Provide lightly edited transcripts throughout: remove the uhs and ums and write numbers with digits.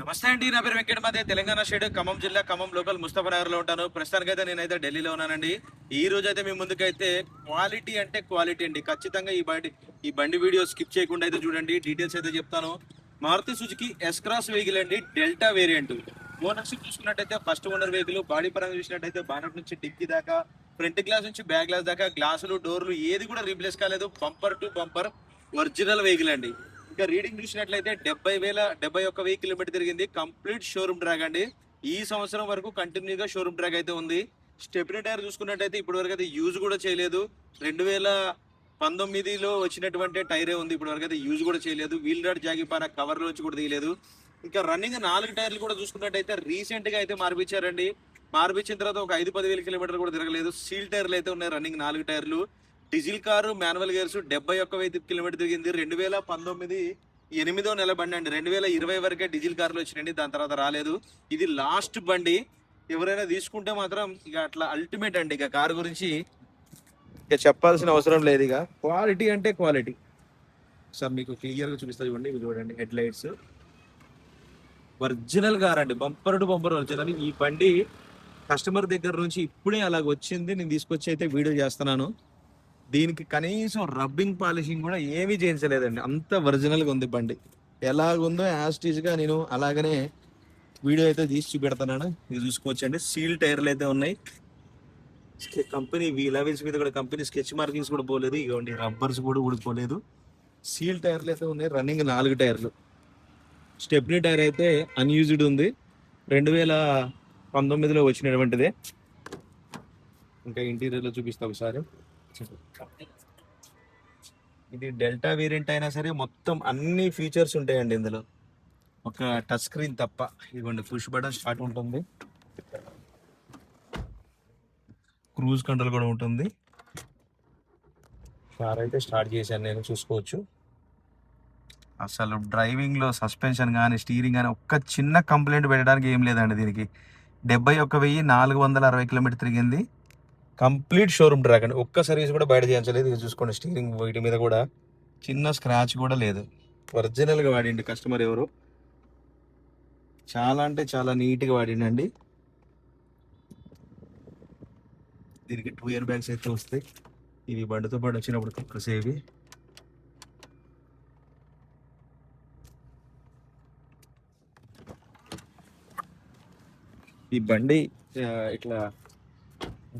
నమస్తే అండి. నా పేరు వెంకటమాదే. తెలంగాణ స్టేట్ ఖమ్మం జిల్లా ఖమ్మం లోకల్ ముస్తఫానగర్ లో ఉంటాను. ప్రస్తుతానికైతే నేనైతే ఢిల్లీలో ఉన్నానండి. ఈ రోజు అయితే మీ ముందుకైతే క్వాలిటీ అంటే క్వాలిటీ అండి. ఖచ్చితంగా ఈ బండి వీడియో స్కిప్ చేయకుండా అయితే చూడండి. డీటెయిల్స్ అయితే చెప్తాను. Maruti Suzuki S cross vehicle అండి, డెల్టా వేరియంట్. ఓనర్షిప్ చూసుకున్నట్టయితే ఫస్ట్ ఓనర్ వెహికల్. బాడీ పరంగా చూసినట్టయితే బానట్ నుంచి డిక్కీ దాకా, ఫ్రంట్ గ్లాస్ నుంచి బ్యాక్ గ్లాస్ దాకా, గ్లాసులు డోర్లు ఏది కూడా రీప్లేస్ కాలేదు. Bumper to bumper original vehicle అండి. ఇంకా రీడింగ్ చూసినట్లయితే 71,000 కిలోమీటర్ తిరిగింది. కంప్లీట్ షోరూమ్ ట్రాక్ అండి. ఈ సంవత్సరం వరకు కంటిన్యూగా షోరూమ్ ట్రాక్ అయితే ఉంది. స్టెప్నీ టైర్ చూసుకున్నట్టయితే ఇప్పటి వరకు అయితే యూజ్ కూడా చేయలేదు. 2019లో వచ్చినటువంటి టైరే ఉంది. ఇప్పటి వరకు అయితే యూజ్ కూడా చేయలేదు. వీల్ రాడ్ జాగిపాన కవర్లో వచ్చి కూడా తీయలేదు. ఇంకా రన్నింగ్ 4 టైర్లు కూడా చూసుకున్నట్టయితే రీసెంట్ గా అయితే మార్పించారండి. మార్పించిన తర్వాత ఒక 5-10 వేల కిలోమీటర్లు కూడా తిరగలేదు. సీల్ టైర్లు అయితే ఉన్నాయి రన్నింగ్ 4 టైర్లు. Diesel car manual gears. 71,000 kilometer తిరిగింది. 2019 8వ నెల బండి అండి. 2020 వరకే డీజిల్ కార్లు వచ్చినండి, దాని తర్వాత రాలేదు. ఇది లాస్ట్ బండి. ఎవరైనా తీసుకుంటే మాత్రం ఇక అట్లా అల్టిమేట్ అండి. ఇక కారు గురించి ఇక చెప్పాల్సిన అవసరం లేదు. ఇక క్వాలిటీ అంటే క్వాలిటీ. సార్ మీకు క్లియర్ గా చూపిస్తా చూడండి. ఇవి చూడండి, హెడ్ లైట్స్ ఒరిజినల్ కార్ అండి. Bumper to bumper original. ఈ బండి కస్టమర్ దగ్గర నుంచి ఇప్పుడే అలాగ వచ్చింది. నేను తీసుకొచ్చి అయితే వీడియో చేస్తున్నాను. దీనికి కనీసం రబ్బింగ్ పాలిషింగ్ కూడా ఏమీ చేయించలేదండి. అంత ఒరిజినల్గా ఉంది బండి. ఎలాగుందో యాస్టీజ్గా నేను అలాగనే వీడియో అయితే తీసి చూపెడతాను. ఇది చూసుకోవచ్చండి. సీల్ టైర్లు అయితే ఉన్నాయి. కంపెనీ వీల్స్ మీద కూడా కంపెనీ స్కెచ్ మార్కింగ్స్ కూడా పోలేదు. ఇవ్వండి, రబ్బర్స్ కూడా ఊడిపోలేదు. సీల్ టైర్లు అయితే ఉన్నాయి. రన్నింగ్ 4 టైర్లు. స్టెప్నీ టైర్ అయితే అన్యూజ్డ్ ఉంది. 2019లో వచ్చినటువంటిదే. ఇంకా ఇంటీరియర్ లో చూపిస్తా ఒకసారి. ఇది డెల్టా వేరియంట్ అయినా సరే మొత్తం అన్ని ఫీచర్స్ ఉంటాయండి ఇందులో, ఒక టచ్ స్క్రీన్ తప్ప. ఇదిగోండి, పుష్ బటన్ స్టార్ట్ ఉంటుంది, క్రూజ్ కంట్రోల్ కూడా ఉంటుంది. కార్ అయితే స్టార్ట్ చేశాను నేను, చూసుకోవచ్చు. అసలు డ్రైవింగ్ లో సస్పెన్షన్ కానీ స్టీరింగ్ కానీ ఒక్క చిన్న కంప్లైంట్ పెట్టడానికి ఏం లేదండి దీనికి. 71,460 కిలోమీటర్ తిరిగింది. కంప్లీట్ షోరూమ్ ట్రాక్ అండి. ఒక్క సర్వీస్ కూడా బయట చేయించలేదు. ఇది చూసుకోండి, స్టీరింగ్ వీటి మీద కూడా చిన్న స్క్రాచ్ కూడా లేదు. ఒరిజినల్ గా వాడిండి కస్టమర్ ఎవరు. చాలా అంటే చాలా నీట్ గా వాడిండండి. దీనికి 2 ఇయర్ బ్యాగ్స్ అయితే వస్తాయి. ఇవి బండితో పాటు వచ్చినప్పుడు కంపల్సరీ. ఈ బండి ఇట్లా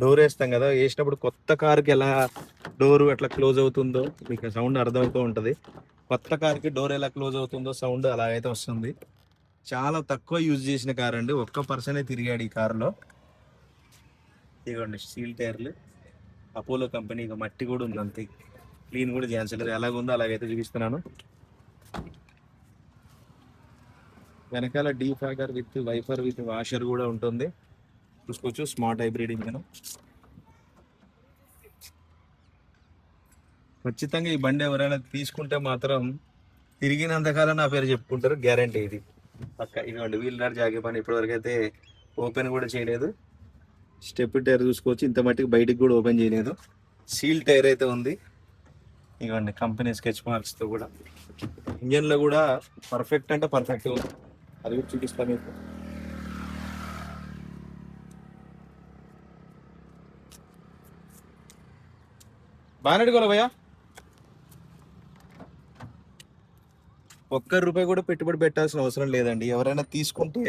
డోర్ వేస్తాం కదా, వేసినప్పుడు కొత్త కార్కి ఎలా డోర్ అట్లా క్లోజ్ అవుతుందో మీకు సౌండ్ అర్థమవుతూ ఉంటుంది. కొత్త కార్కి డోర్ ఎలా క్లోజ్ అవుతుందో సౌండ్ అలాగైతే వస్తుంది. చాలా తక్కువ యూజ్ చేసిన కార్ అండి. ఒక్క పర్సనే తిరిగాడు ఈ కారులో. ఇదిగోండి, స్టీల్ టైర్లు, అపోలో కంపెనీ. ఇక మట్టి కూడా ఉంది అంతే, క్లీన్ కూడా చేయించలేదు. ఎలాగుందో అలాగైతే చూపిస్తున్నాను. వెనకాల డీఫాగర్ విత్ వైఫర్ విత్ వాషర్ కూడా ఉంటుంది, చూసుకోవచ్చు. Smart hybrid engine. ఖచ్చితంగా ఈ బండి ఎవరైనా తీసుకుంటే మాత్రం తిరిగినంతకాలం నా పేరు చెప్పుకుంటారు, గ్యారంటీ ఇది పక్క. ఇదిగోండి, వీల్ రాడ్ జాగే పని ఇప్పటివరకు అయితే ఓపెన్ కూడా చేయలేదు. స్టెప్ టైర్ చూసుకోవచ్చు, ఇంత మట్టికి బయటికి కూడా ఓపెన్ చేయలేదు. సీల్ టైర్ అయితే ఉంది. ఇవ్వండి, కంపెనీ స్కెచ్ మార్క్స్ తో కూడా. ఇంజన్ లో కూడా పర్ఫెక్ట్ అంటే పర్ఫెక్ట్ ఉంది. అది కూడా చూపిస్తాను మీకు. బాగా కూడా భయ్యా, ₹1 కూడా పెట్టుబడి పెట్టాల్సిన అవసరం లేదండి. ఎవరైనా తీసుకుంటే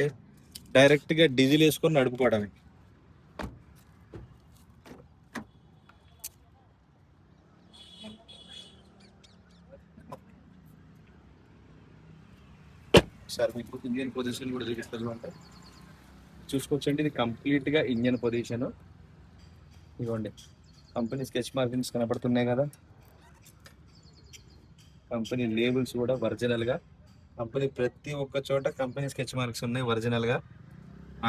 డైరెక్ట్ గా డీజిల్ వేసుకొని నడుపుకోవడమే. సార్ మీకు ఇంజన్ పొజిషన్ కూడా చూపిస్తారు అంటే చూసుకోవచ్చండి. ఇది కంప్లీట్ గా ఇంజన్ పొజిషన్. ఇవ్వండి, కంపెనీ స్కెచ్ మార్కింగ్స్ కనపడుతున్నాయి కదా. కంపెనీ లేబుల్స్ కూడా ఒరిజినల్ గా. కంపెనీ ప్రతి ఒక్క చోట కంపెనీ స్కెచ్ మార్క్స్ ఉన్నాయి ఒరిజినల్ గా.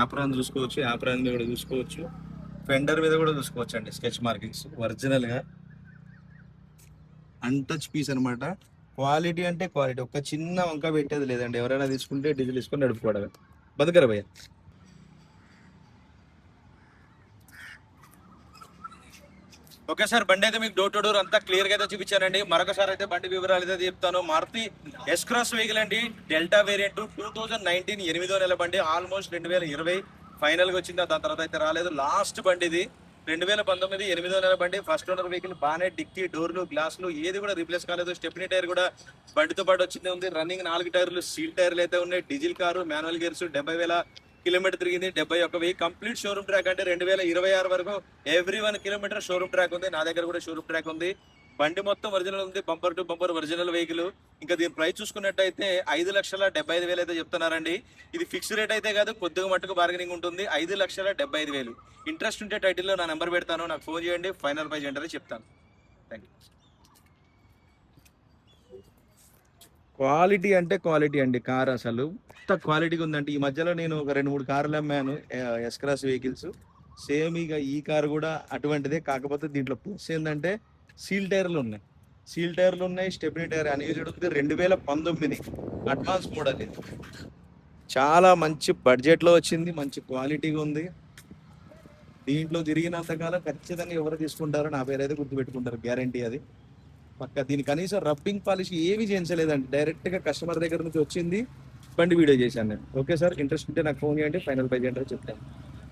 ఆప్రాన్ చూసుకోవచ్చు, ఆప్రాన్ మీద కూడా చూసుకోవచ్చు, ఫెండర్ మీద కూడా చూసుకోవచ్చు అండి స్కెచ్ మార్కింగ్స్ ఒరిజినల్ గా. అన్టచ్ పీస్ అనమాట. క్వాలిటీ అంటే క్వాలిటీ, ఒక చిన్న వంక పెట్టేది లేదండి. ఎవరైనా తీసుకుంటే డీజిల్ తీసుకొని నడుపుకోవడమే. బతకరా భయ్య. ఓకే సార్, బండి అయితే మీకు డోర్ టు డోర్ అంతా క్లియర్ గా అయితే చూపించానండి. మరొకసారి అయితే బండి వివరాలు అయితే చెప్తాను. మారుతి ఎస్ క్రాస్ వెహికల్ అండి, డెల్టా వేరియంట్ 2019 8వ నెల బండి. ఆల్మోస్ట్ 2020 ఫైనల్ గా వచ్చింది, దాని తర్వాత అయితే రాలేదు. లాస్ట్ బండి ఇది 2019 8వ నెల బండి. ఫస్ట్ ఓనర్ వెహికల్, బానే డిక్కీ డోర్లు గ్లాసులు ఏది కూడా రీప్లేస్ కాలేదు. స్టెప్నీ టైర్ కూడా బండితో పాటు వచ్చింది ఉంది. రన్నింగ్ 4 టైర్లు, సీల్ టైర్లు అయితే ఉన్నాయి. Diesel car, manual gears, 70,000 kilometer తిరిగింది. 71,000 కంప్లీట్ షోరూమ్ ట్రాక్ అంటే 2026 వరకు ఎవ్రీ 1 కిలోమీటర్ షోరూమ్ ట్రాక్ ఉంది. నా దగ్గర కూడా షోరూమ్ ట్రాక్ ఉంది. బండి మొత్తం ఒరిజినల్ ఉంది, bumper to bumper original vehicle. ఇంకా దీని ప్రైస్ చూసుకున్నట్టయితే 5,75,000 అయితే చెప్తున్నారండి. ఇది ఫిక్స్ రేట్ అయితే కాదు, కొద్దిగా మట్టుకు బార్గెనింగ్ ఉంటుంది. 5,75,000. ఇంట్రెస్ట్ ఉంటే టైటిల్లో నా నెంబర్ పెడతాను, నాకు ఫోన్ చేయండి. ఫైనల్ ప్రైస్ ఏంటనే చెప్తాను. Thank you. క్వాలిటీ అంటే క్వాలిటీ అండి, కార్ అసలు ఎంత క్వాలిటీగా ఉందంటే ఈ మధ్యలో నేను ఒక 2-3 కార్లు అమ్మాను, ఎస్ క్రాస్ వెహికల్స్. సేమ్ ఇక ఈ కార్ కూడా అటువంటిదే, కాకపోతే దీంట్లో ప్లస్ ఏంటంటే సీల్ టైర్లు ఉన్నాయి, స్టెప్నీ టైర్ అన్యూజ్డ్ ఉంది. 2019 అడ్వాన్స్ మోడల్ ఇది. చాలా మంచి బడ్జెట్లో వచ్చింది, మంచి క్వాలిటీగా ఉంది. దీంట్లో తిరిగినంతకాలం ఖచ్చితంగా ఎవరు తీసుకుంటారో నా పేరు అయితే గుర్తుపెట్టుకుంటారు, గ్యారంటీ అది పక్క. దీని కనీసం రబ్బింగ్ పాలిష్ ఏమీ చేయించలేదండి, డైరెక్ట్ గా కస్టమర్ దగ్గర నుంచి వచ్చింది, బండి వీడియో చేశాను నేను. ఓకే సార్, ఇంట్రెస్ట్ ఉంటే నాకు ఫోన్ చేయండి, ఫైనల్ ప్రైస్ ఏంటో చెప్తాను.